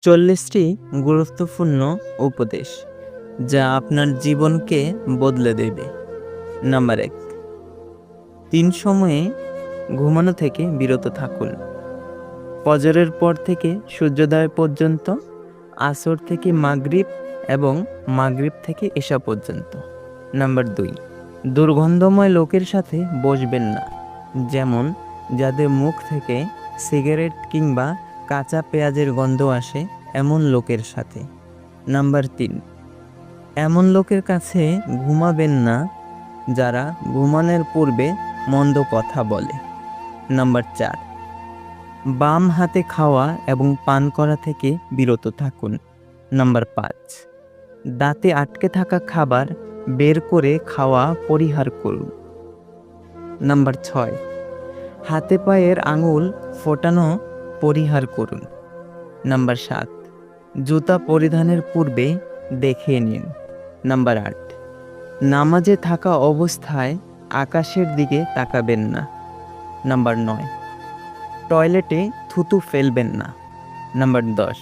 40টি গুরুত্বপূর্ণ উপদেশ যা আপনার জীবনকে বদলে দেবে। নাম্বার 1, 3 সময়ে ঘুমানো থেকে বিরত থাকুন। ফজরের পর থেকে সূর্যোদয় পর্যন্ত, আসর থেকে মাগরিব এবং মাগরিব থেকে এশা পর্যন্ত। নাম্বার 2, দুর্গন্ধময় লোকের সাথে বসবেন না, যেমন যাদের মুখ থেকে সিগারেট কিংবা কাঁচা পেঁয়াজের গন্ধ আসে এমন লোকের সাথে। নাম্বার 3, এমন লোকের কাছে ঘুমাবেন না যারা ঘুমানোর পূর্বে মন্দ কথা বলে। নাম্বার 4, বাম হাতে খাওয়া এবং পান করা থেকে বিরত থাকুন। নাম্বার 5, দাঁতে আটকে থাকা খাবার বের করে খাওয়া পরিহার করুন। নাম্বার 6, হাতে পায়ের আঙুল ফোটানো পরিহার করুন। নাম্বার 7, জুতা পরিধানের পূর্বে দেখে নিন। নাম্বার 8, নামাজে থাকা অবস্থায় আকাশের দিকে তাকাবেন না। নাম্বার 9, টয়লেটে থুতু ফেলবেন না। নাম্বার 10,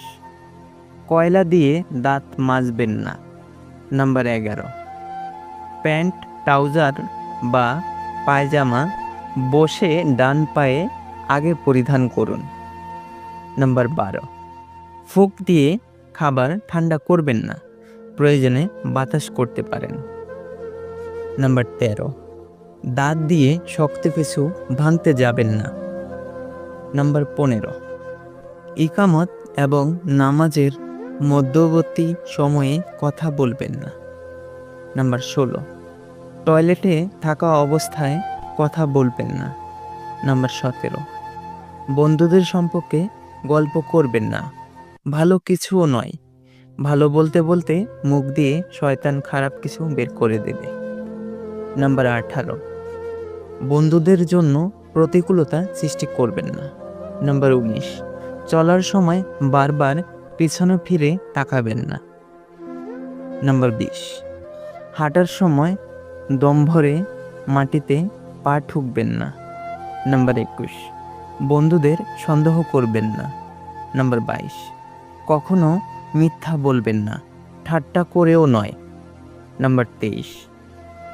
কয়লা দিয়ে দাঁত মাজবেন না। নাম্বার 11, প্যান্ট, ট্রাউজার বা পায়জামা বসে ডান পায়ে আগে পরিধান করুন। নাম্বার 12, ফুঁক দিয়ে খাবার ঠান্ডা করবেন না, প্রয়োজনে বাতাস করতে পারেন। নাম্বার 13, দাঁত দিয়ে শক্ত কিছু ভাঙতে যাবেন না। নাম্বার 15, ইকামত এবং নামাজের মধ্যবর্তী সময়ে কথা বলবেন না। নাম্বার 16, টয়লেটে থাকা অবস্থায় কথা বলবেন না। নাম্বার 17, বন্ধুদের সম্পর্কে গল্প করবেন না, ভালো কিছুও নয়। ভালো বলতে বলতে মুখ দিয়ে শয়তান খারাপ কিছু বের করে দেবে। নাম্বার 18, বন্ধুদের জন্য প্রতিকূলতা সৃষ্টি করবেন না। নাম্বার 19, চলার সময় বারবার পিছনে ফিরে তাকাবেন না। নাম্বার 20, হাঁটার সময় দম ভরে মাটিতে পা ঠুকবেন না। নাম্বার 21, বন্ধুদের সন্দেহ করবেন না। নাম্বার 22, কখনো মিথ্যা বলবেন না, ঠাট্টা করেও নয়। নাম্বার 23,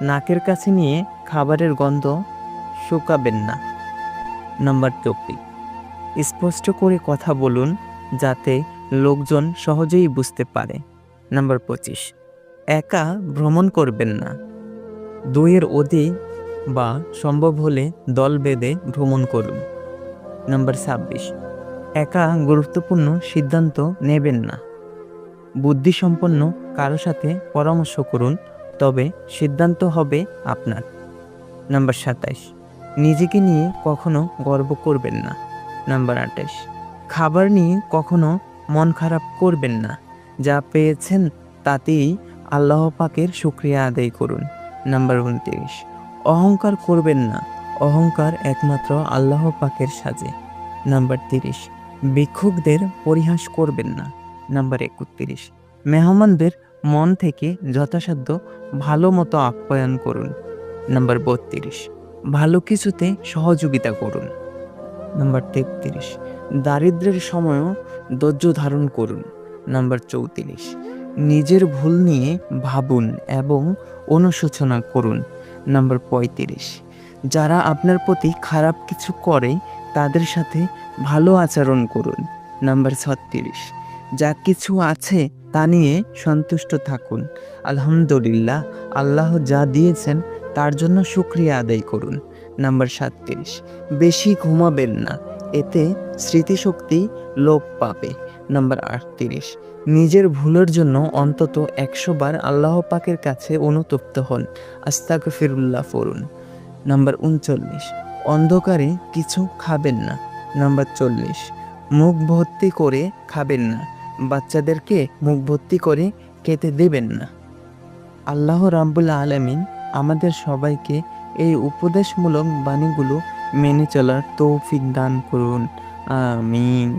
নাকের কাছে নিয়ে খাবারের গন্ধ শুকাবেন না। নাম্বার 24, স্পষ্ট করে কথা বলুন যাতে লোকজন সহজেই বুঝতে পারে। নাম্বার 25, একা ভ্রমণ করবেন না, 2 অধিক বা সম্ভব হলে দল বেঁধে ভ্রমণ করুন। নাম্বার 26, একা গুরুত্বপূর্ণ সিদ্ধান্ত নেবেন না, বুদ্ধিসম্পন্ন কারো সাথে পরামর্শ করুন, তবে সিদ্ধান্ত হবে আপনার। নাম্বার 27, নিজেকে নিয়ে কখনো গর্ব করবেন না। নাম্বার 28, খাবার নিয়ে কখনো মন খারাপ করবেন না, যা পেয়েছেন তাতেই আল্লাহ পাকের শুকরিয়া আদায় করুন। নাম্বার 29, অহংকার করবেন না, অহংকার একমাত্র আল্লাহ পাকের সাজে। নাম্বার 30, ভিক্ষুকদের পরিহাস করবেন না। নাম্বার 31, মেহমানদের মন থেকে যথাসাধ্য ভালো মতো আপ্যায়ন করুন। নাম্বার 32, ভালো কিছুতে সহযোগিতা করুন। নাম্বার 33, দারিদ্র্যের সময়ও ধৈর্য ধারণ করুন। নাম্বার 34, নিজের ভুল নিয়ে ভাবুন এবং অনুশোচনা করুন। নাম্বার 35, যারা আপনার প্রতি খারাপ কিছু করে তাদের সাথে ভালো আচরণ করুন। নাম্বার 36, যা কিছু আছে তা নিয়ে সন্তুষ্ট থাকুন। আলহামদুলিল্লাহ, আল্লাহ যা দিয়েছেন তার জন্য শুকরিয়া আদায় করুন। নাম্বার 37, বেশি ঘুমাবেন না, এতে স্মৃতিশক্তি লোপ পাবে। নাম্বার 38, নিজের ভুলের জন্য অন্তত 100 বার আল্লাহ পাকের কাছে অনুতপ্ত হন, আস্তাগফিরুল্লাহ পড়ুন। নাম্বার 39, অন্ধকারে কিছু খাবেন না। নাম্বার 40, মুখ ভর্তি করে খাবেন না, বাচ্চাদেরকে মুখ ভর্তি করে খেতে দেবেন না। আল্লাহ রাব্বুল আলামিন আমাদের সবাইকে এই উপদেশমূলক বাণীগুলো মেনে চলার তৌফিক দান করুন। আমিন।